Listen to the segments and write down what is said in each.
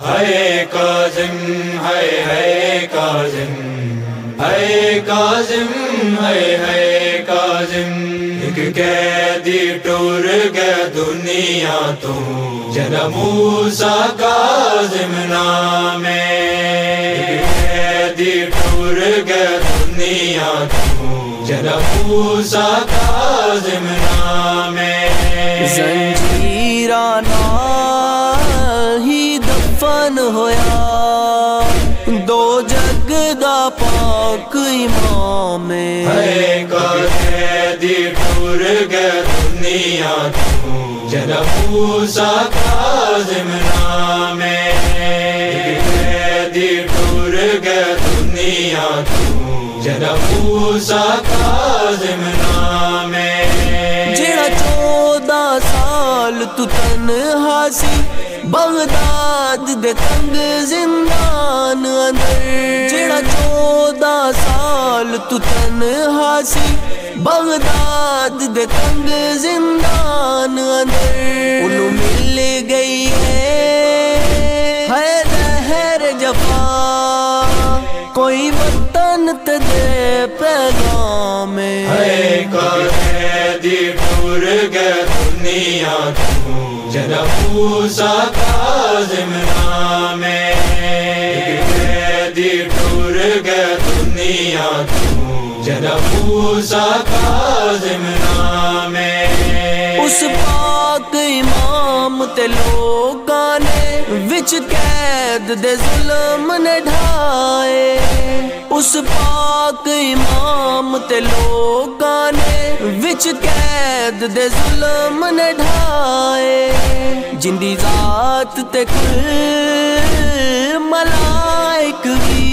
ہے کاظم ہے کاظم ہے کاظم ہے کاظم ایک قیدی ٹور گیا دنیا تو جنم موسیٰ کاظم نام ایک قیدی ٹور گیا دنیا تو جنم موسیٰ کاظم نام زنجیرانہ ہی دفن ہویا دو جگ دا پاک امام ہے قیدی ٹور گیا دنیا تو جنم موسیٰ کاظم نام قیدی ٹور گیا دنیا تو جنم موسیٰ کاظم نام جڑا 14 سال تو تنہا سی بغداد دے تنگ زندان اندر جڑا 14 سال تو تنہا سی بغداد دے تنگ زندان اندر انہوں مل گئی ہے زہر جفا کوئی وطن تے دے پیغام ہے قیدی ٹور گیا دنیا تو جنم موسیٰ کاظم نام قیدی ٹور گیا دنیا تو جنم موسیٰ کاظم نام اس پاک امام تے لوکاں نے وچ قید دے ظلم نے ڈھائے اس پاک امام تے لوکاں نے وچ قید دے ظلم نے ڈھائے جندی ذات تے کل ملائک بھی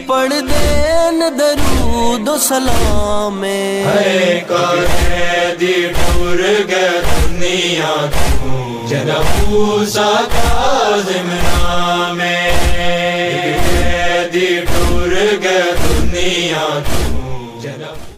پڑھ دین درود و سلام ہے قیدی ٹور گیا دنیا تو جنم موسیٰ کاظم نام قیدی ٹور گیا دنیا تو جنم